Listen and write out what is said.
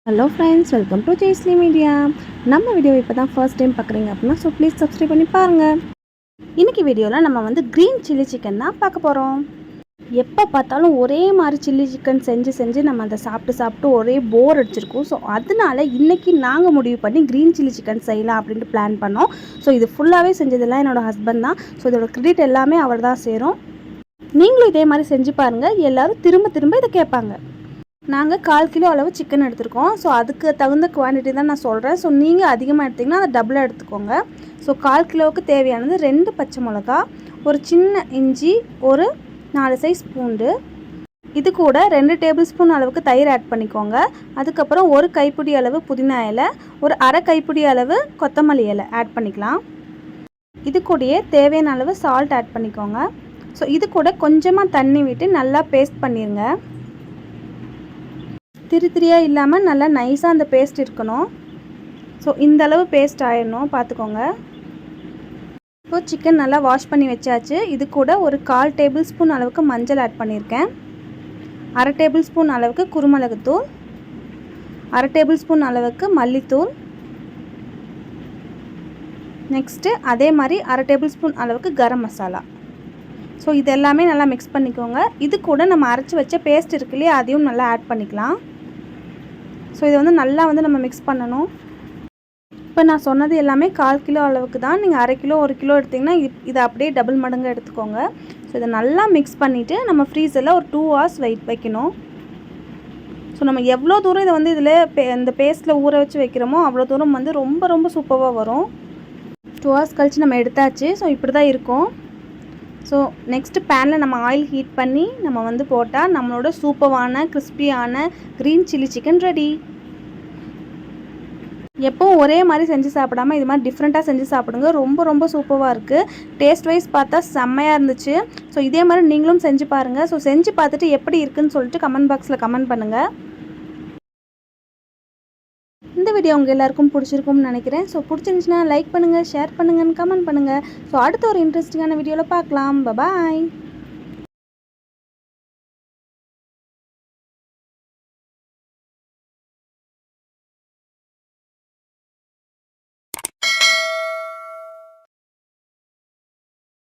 Hello friends, welcome to Jaisly media. நம்ம video இப்போ தான் ஃபர்ஸ்ட் டைம் பார்க்குறீங்க அப்படின்னா ப்ளீஸ் சப்ஸ்கிரைப் பண்ணி பாருங்கள். இன்றைக்கி வீடியோவில் நம்ம கிரீன் சில்லி சிக்கன் தான் பார்க்க போகிறோம். எப்போ பார்த்தாலும் ஒரே மாதிரி சில்லி சிக்கன் செஞ்சு நம்ம அதை சாப்பிட்டு ஒரே போர் அடிச்சிருக்கோம். ஸோ அதனால இன்றைக்கி நாங்கள் முடிவு பண்ணி க்ரீன் சில்லி சிக்கன் செய்யலாம் அப்படின்ட்டு பிளான் பண்ணோம். ஸோ இது ஃபுல்லாகவே செஞ்சதெல்லாம் என்னோடய ஹஸ்பண்ட் தான். ஸோ இதோட கிரெடிட் எல்லாமே அவர் தான் சேரும். நீங்களும் இதே மாதிரி செஞ்சு பாருங்கள். எல்லோரும் திரும்ப இதை கேட்பாங்க. நாங்கள் 1/4 கிலோ அளவு சிக்கன் எடுத்துருக்கோம். ஸோ அதுக்கு தகுந்த குவான்டிட்டி தான் நான் சொல்கிறேன். ஸோ நீங்கள் அதிகமாக எடுத்திங்கன்னா அதை டபுளாக எடுத்துக்கோங்க. ஸோ 1/4 கிலோவுக்கு தேவையானது 2 பச்சை மிளகா, ஒரு சின்ன இஞ்சி, ஒரு 4 சைஸ் பூண்டு, இது கூட 2 டேபிள் ஸ்பூன் அளவுக்கு தயிர் ஆட் பண்ணிக்கோங்க. அதுக்கப்புறம் ஒரு கைப்பிடி அளவு புதினா இலை, ஒரு அரை கைப்பிடி அளவு கொத்தமல்லி இலை ஆட் பண்ணிக்கலாம். இது கூடயே தேவையான அளவு சால்ட் ஆட் பண்ணிக்கோங்க. ஸோ இது கூட கொஞ்சமாக தண்ணி விட்டு நல்லா பேஸ்ட் பண்ணிடுங்க. திரியாக இல்லாமல் நல்லா நைஸாக அந்த பேஸ்ட் இருக்கணும். ஸோ இந்த அளவு பேஸ்ட் ஆயிடணும், பார்த்துக்கோங்க. இப்போது சிக்கன் நல்லா வாஷ் பண்ணி வச்சாச்சு. இது கூட ஒரு 1/4 டேபிள் ஸ்பூன் அளவுக்கு மஞ்சள் ஆட் பண்ணியிருக்கேன். அரை டேபிள் ஸ்பூன் அளவுக்கு குருமிளகுத்தூள், அரை டேபிள் ஸ்பூன் அளவுக்கு மல்லித்தூள், நெக்ஸ்ட்டு அதே மாதிரி அரை டேபிள் ஸ்பூன் அளவுக்கு கரம் மசாலா. ஸோ இது எல்லாமே நல்லா மிக்ஸ் பண்ணிக்கோங்க. இது கூட நம்ம அரைச்சி வச்ச பேஸ்ட் இருக்கு இல்லையா, அதையும் நல்லா ஆட் பண்ணிக்கலாம். ஸோ இதை நல்லா நம்ம மிக்ஸ் பண்ணணும். இப்போ நான் சொன்னது எல்லாமே 1/4 கிலோ அளவுக்கு தான். நீங்கள் அரை கிலோ 1 கிலோ எடுத்திங்கன்னா இதை அப்படியே டபுள் மடங்கு எடுத்துக்கோங்க. ஸோ இதை நல்லா மிக்ஸ் பண்ணிவிட்டு நம்ம ஃப்ரீசரில் ஒரு 2 hours வைக்கணும். ஸோ நம்ம எவ்வளோ தூரம் இதை இதில் இந்த பேஸ்ட்டில் ஊற வச்சு வைக்கிறோமோ அவ்வளோ தூரம் ரொம்ப சூப்பராக வரும். 2 hours கழித்து நம்ம எடுத்தாச்சு. ஸோ இப்படி தான் இருக்கும். ஸோ நெக்ஸ்ட்டு பேனில் நம்ம ஆயில் ஹீட் பண்ணி நம்ம போட்டால் நம்மளோட சூப்பரான கிறிஸ்பியான க்ரீன் சில்லி சிக்கன் ரெடி. எப்போவும் ஒரே மாதிரி செஞ்சு சாப்பிடாமல் இது மாதிரி டிஃப்ரெண்ட்டாக செஞ்சு சாப்பிடுங்க. ரொம்ப சூப்பராக இருக்குது. டேஸ்ட் வைஸ் பார்த்தா செம்மையாக இருந்துச்சு. ஸோ இதே மாதிரி நீங்களும் செஞ்சு பாருங்கள். ஸோ செஞ்சு பார்த்துட்டு எப்படி இருக்குதுன்னு சொல்லிட்டு கமெண்ட் பாக்ஸில் கமெண்ட் பண்ணுங்கள். இந்த வீடியோ உங்கள் எல்லாருக்கும் பிடிச்சிருக்கும்னு நினைக்கிறேன். ஸோ பிடிச்சிருந்துச்சுன்னா லைக் பண்ணுங்கள், ஷேர் பண்ணுங்கன்னு கமெண்ட் பண்ணுங்கள். ஸோ அடுத்த ஒரு இன்ட்ரெஸ்டிங்கான வீடியோவில் பார்க்கலாம். பாய்.